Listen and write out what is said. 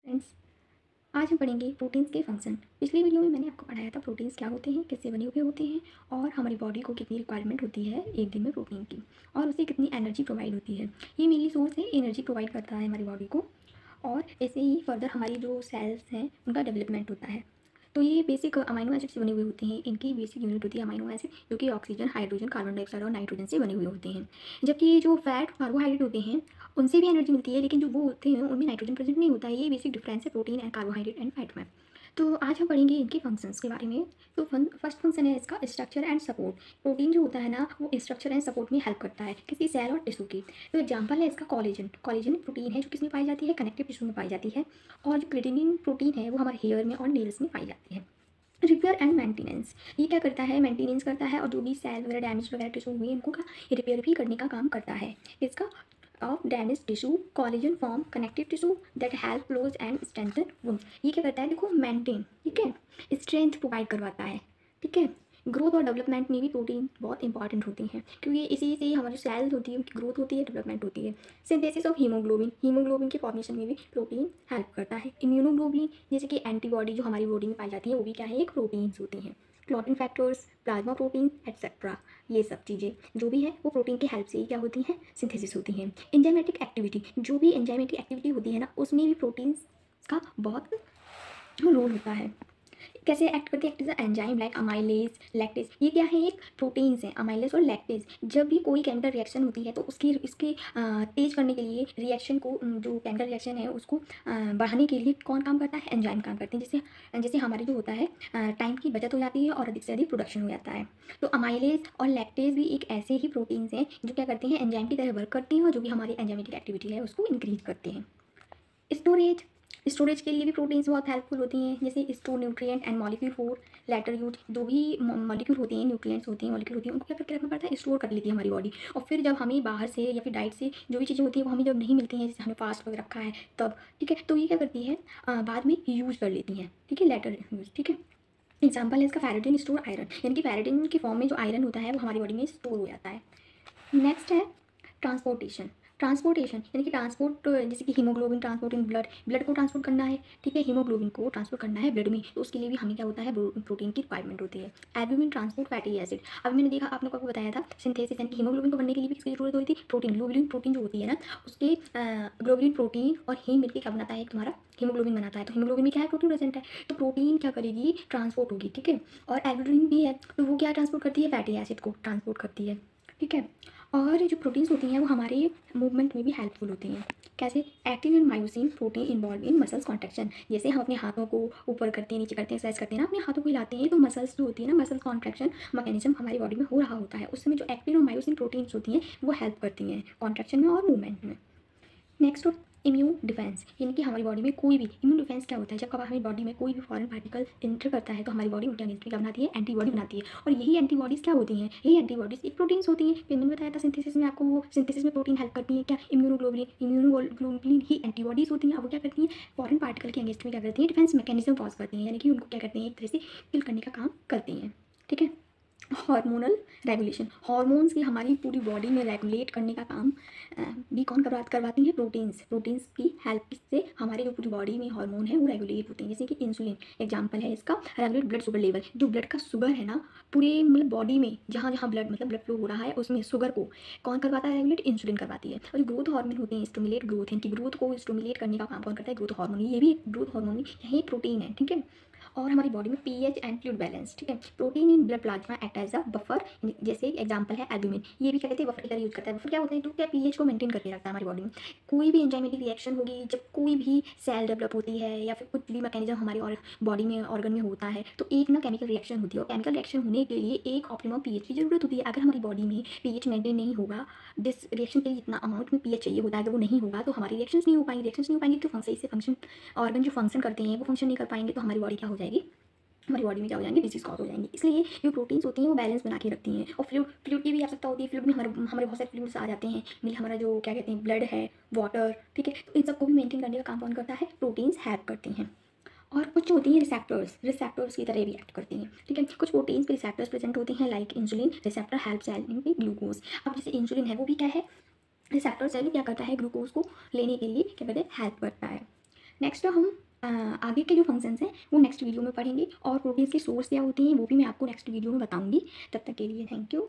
Friends, आज हम पढ़ेंगे प्रोटीन्स के फंक्शन। पिछली वीडियो में मैंने आपको पढ़ाया था प्रोटीन्स क्या होते हैं, किससे बने हुए होते हैं और हमारी बॉडी को कितनी रिक्वायरमेंट होती है एक दिन में प्रोटीन की, और उसे कितनी एनर्जी प्रोवाइड होती है। ये मेनली सोर्स है, एनर्जी प्रोवाइड करता है हमारी बॉडी को, और ऐसे ही फर्दर हमारी जो सेल्स हैं उनका डेवलपमेंट होता है। तो ये बेसिक अमाइनो एसिड से बने हुए होते हैं। इनकी बेसिक यूनिट होती है अमाइनो एसिड, जो कि ऑक्सीजन, हाइड्रोजन, कार्बन डाइऑक्साइड और नाइट्रोजन से बने हुए होते हैं। जबकि ये जो फैट कार्बोहाइड्रेट होते हैं उनसे भी एनर्जी मिलती है, लेकिन जो वो होते हैं उनमें नाइट्रोजन प्रेजेंट नहीं होता है। ये बेसिक डिफरेंस है protein and carbohydrate and fat में। तो आज हम पढ़ेंगे इनके फंक्शंस के बारे में। तो फर्स्ट फंक्शन है इसका स्ट्रक्चर एंड सपोर्ट। प्रोटीन जो होता है ना, वो स्ट्रक्चर एंड सपोर्ट में हेल्प करता है किसी सेल और टिश्यू की। तो एग्जांपल है इसका कॉलेजन। कॉलेजन प्रोटीन है जो किसमें पाई जाती है, कनेक्टिव टिश्यू में पाई जाती है। और जो क्रिएटिनिन प्रोटीन है वो हमारे हेयर में और नेल्स में पाई जाती है। रिपेयर एंड मेंटेनेंस, ये क्या करता है, मेंटेनेंस करता है, और जो भी सेल वगैरह डैमेज वगैरह टिश्यू हुई इनको का रिपेयर भी करने का काम करता है। इसका of damage tissue, collagen form connective tissue that help close and strengthen wound. ये क्या करता है, देखो मेंटेन, ठीक है, स्ट्रेंथ प्रोवाइड करवाता है, ठीक है। ग्रोथ और डेवलपमेंट में भी प्रोटीन बहुत इंपॉर्टेंट होती हैं, क्योंकि इसी से ही हमारी सेल्स होती है उनकी ग्रोथ होती है, डेवलपमेंट होती है। सिंथेसिस ऑफ हीमोग्लोबिन, हीमोग्लोबिन के फॉर्मेशन में भी प्रोटीन हेल्प करता है। इम्यूनोग्लोबिन जैसे कि एंटीबॉडी जो हमारी बॉडी में पाई जाती है वो भी क्या है, एक प्रोटीन्स होती हैं। Clotting factors, plasma protein etcetera, ये सब चीज़ें जो भी है वो प्रोटीन के हेल्प से ही क्या होती हैं, सिंथेसिस होती हैं। एंजाइमेटिक एक्टिविटी, जो भी एंजाइमेटिक एक्टिविटी होती है ना, उसमें भी प्रोटीन्स का बहुत रोल होता है। कैसे एक्ट करती है, act is enzyme like amylase, lactase. ये क्या है, एक प्रोटीन्स हैं, अमाइलेज और लैक्टेज। जब भी कोई केमिकल रिएक्शन होती है तो उसकी इसके तेज करने के लिए रिएक्शन को, जो केमिकल रिएक्शन है उसको बढ़ाने के लिए कौन काम करता है, एंजाइम काम करते हैं। जैसे जैसे हमारे जो होता है टाइम की बचत हो जाती है और अधिक से अधिक प्रोडक्शन हो जाता है। तो अमाइलेज और लैक्टेज भी एक ऐसे ही प्रोटीन्स हैं जो क्या करते हैं, एंजाइम की तरह वर्क करते हैं, और जो भी हमारी एंजाइमेटिक एक्टिविटी है उसको इंक्रीज करते हैं। स्टोरेज, स्टोरेज के लिए भी प्रोटीन्स बहुत हेल्पफुल होती हैं। जैसे store nutrient and molecule for later use, जो भी मॉलिक्यूल होती हैं, न्यूट्रिएंट्स होती हैं, मॉलिक्यूल होती हैं, उनको क्या करके रखना पड़ता है, स्टोर कर लेती है हमारी बॉडी। और फिर जब हमें बाहर से या फिर डाइट से जो भी चीज़ें होती हैं वो हमें जब नहीं मिलती हैं, जैसे हमें फास्ट वगैरह रखा है तब, ठीक है, तो ये क्या करती है, बाद में यूज कर लेती हैं, ठीक है, लेटर यूज, ठीक है। एग्जाम्पल है इसका फेरेटिन स्टोर आयरन, यानी कि फेरेटिन के फॉर्म में जो आयरन होता है वो हमारी बॉडी में स्टोर हो जाता है। नेक्स्ट है ट्रांसपोर्टेशन। ट्रांसपोर्टेशन यानी कि ट्रांसपोर्ट, जैसे कि haemoglobin transport in blood, blood को ट्रांसपोर्ट करना है, ठीक है, हीमोग्लोबिन को ट्रांसपोर्ट करना है ब्लड में, तो उसके लिए भी हमें क्या होता है, प्रोटीन की रिक्वायरमेंट होती है। एल्ब्यूमिन ट्रांसपोर्ट फैटी एसिड, अभी मैंने देखा आप लोगों को बताया था सिंथेसिस, यानी कि हीमोग्लोबिन को बनने के लिए भी किसकी जरूरत होती थी, प्रोटीन। ग्लोबुलिन प्रोटीन जो होती है ना, उसके ग्लोबुलिन प्रोटीन और हीम मिलकर क्या बनाता है, तुम्हारा हीमोग्लोबिन बनाता है। तो हीमोग्लोबिन में क्या है, प्रोटीन प्रेजेंट है, तो प्रोटीन क्या करेगी, ट्रांसपोर्ट होगी, ठीक है। और एल्ब्यूमिन भी है, तो वो क्या ट्रांसपोर्ट करती है, फैटी एसिड को ट्रांसपोर्ट करती है, ठीक है। और जो प्रोटीन्स होती हैं वो हमारे मूवमेंट में भी हेल्पफुल होती हैं। कैसे, active in myosin protein involve in muscles contraction. जैसे हम अपने हाथों को ऊपर करते हैं, नीचे करते हैं, एक्सरसाइज करते हैं ना, अपने हाथों को हिलाते हैं, तो मसल्स जो होती है ना, मसल कॉन्ट्रैक्शन मैकेनिज्म हमारी बॉडी में हो रहा होता है, उस समय जो एक्टिव और मायोसिन प्रोटीन्स होती हैं वो हेल्प करती हैं कॉन्ट्रैक्शन में और मूवमेंट में। नेक्स्ट, इम्यून डिफेंस, यानी कि हमारी बॉडी में कोई भी, इम्यून डिफेंस क्या होता है, जब कभी हमारी बॉडी में कोई भी फॉरेन पार्टिकल इंटर करता है तो हमारी बॉडी उनके अगेंस्ट में क्या बनाती है, एंटीबॉडी बनाती है। और यही एंटीबॉडीज़ क्या होती हैं, यही एंटीबॉडीज़ एक प्रोटीन्स होती हैं। फिर मैंने बताया था सिंथेसिस में आपको, वो सिंथेसिस में प्रोटीन हेल्प करती है क्या, इम्यूनोग्लोबुलिन ही एंटीबॉडीज़ होती हैं। अब वो क्या करती हैं, फॉरेन पार्टिकल के अगेंस्ट में क्या करती हैं, डिफेंस मैकेनिज्म पॉज करती हैं, यानी कि उनको क्या करती हैं, एक तरह से किल करने का काम करती हैं, ठीक है। हार्मोनल रेगुलेशन, हॉर्मोन्स की हमारी पूरी बॉडी में रेगुलेट करने का काम भी कौन करवाती हैं, प्रोटीन्स। प्रोटीन्स की हेल्प से हमारी जो पूरी बॉडी में हार्मोन है वो रेगुलेट होते हैं। जैसे कि इंसुलिन एग्जांपल है इसका, रेगुलेट ब्लड शुगर लेवल। जो ब्लड का शुगर है ना, पूरे मतलब बॉडी में जहाँ जहाँ ब्लड मतलब ब्लड फ्लो हो रहा है उसमें शुगर को कौन करवाता है, रेगुलेट, इंसुलिन करवाती है। और जो ग्रोथ हार्मोन होते हैं, स्टिमुलेट ग्रोथ, इनकी ग्रोथ को स्टिमुलेट करने का काम कौन करता है, ग्रोथ हार्मोन। ये भी ग्रोथ हार्मोन यही प्रोटीन है, ठीक है। और हमारी बॉडी में पीएच एंड फ्लूइड बैलेंस, ठीक है। Protein in blood plasma act as a buffer, जैसे एग्जांपल है एल्ब्यूमिन, ये भी क्या कहते हैं, बफर की तरह यूज करता है। बफर क्या होता है, तो क्या पीएच को मेंटेन करके रखता है हमारी बॉडी में। कोई भी एंजाइमेटिक रिएक्शन होगी, जब कोई भी सेल डेवलप होती है या फिर कुछ भी मैकेनिज्म हमारे और बॉडी में ऑर्गन में होता है, तो एक ना केमिकल रिएक्शन होती है, और केमिकल रिएक्शन होने के लिए एक ऑप्टिमम पीएच की जरूरत होती है। अगर हमारी बॉडी में पीएच मेंटेन नहीं होगा, जिस रिएक्शन के लिए जितना अमाउंट में पीएच चाहिए होता है, अगर वो नहीं होगा तो हमारी रिएक्शंस नहीं हो पाएंगी। रिएक्शंस नहीं हो पाएंगी तो सही से फंक्शन, ऑर्गन जो फंक्शन करते हैं वो फंक्शन नहीं कर पाएंगे, तो हमारी बॉडी क्या हो जाएगी, हमारी बॉडी में क्या हो जाएंगे, डिजीज कॉज हो जाएंगी। इसलिए जो प्रोटीन्स होती हैं वो बैलेंस बना के रखती हैं। और फ्लूइड की भी आवश्यकता होती है। फ्लूइड में हमारे बहुत सारे फ्लूइड्स आ जाते हैं, मिल हमारा जो क्या कहते हैं, ब्लड है, वाटर, ठीक है, तो इन सबको भी मेंटेन करने का काम कौन करता है, प्रोटीन्स हेल्प करती हैं। और कुछ होती हैं रिसेप्टर्स, रिसेप्टर्स की तरह भी एक्ट करती हैं, ठीक है। कुछ प्रोटीन्स पे रिसेप्टर्स प्रेजेंट होती हैं, like insulin receptor help cell in glucose. अब जैसे इंसुलिन है वो भी क्या है, रिसेप्टर सेल क्या करता है, ग्लूकोज को लेने के लिए क्या कहते हैं, हेल्प करता है। नेक्स्ट हम आगे के जो फंक्शंस हैं वो नेक्स्ट वीडियो में पढ़ेंगे और प्रोटीन्स के सोर्स क्या होते हैं वो भी मैं आपको नेक्स्ट वीडियो में बताऊंगी। तब तक के लिए थैंक यू।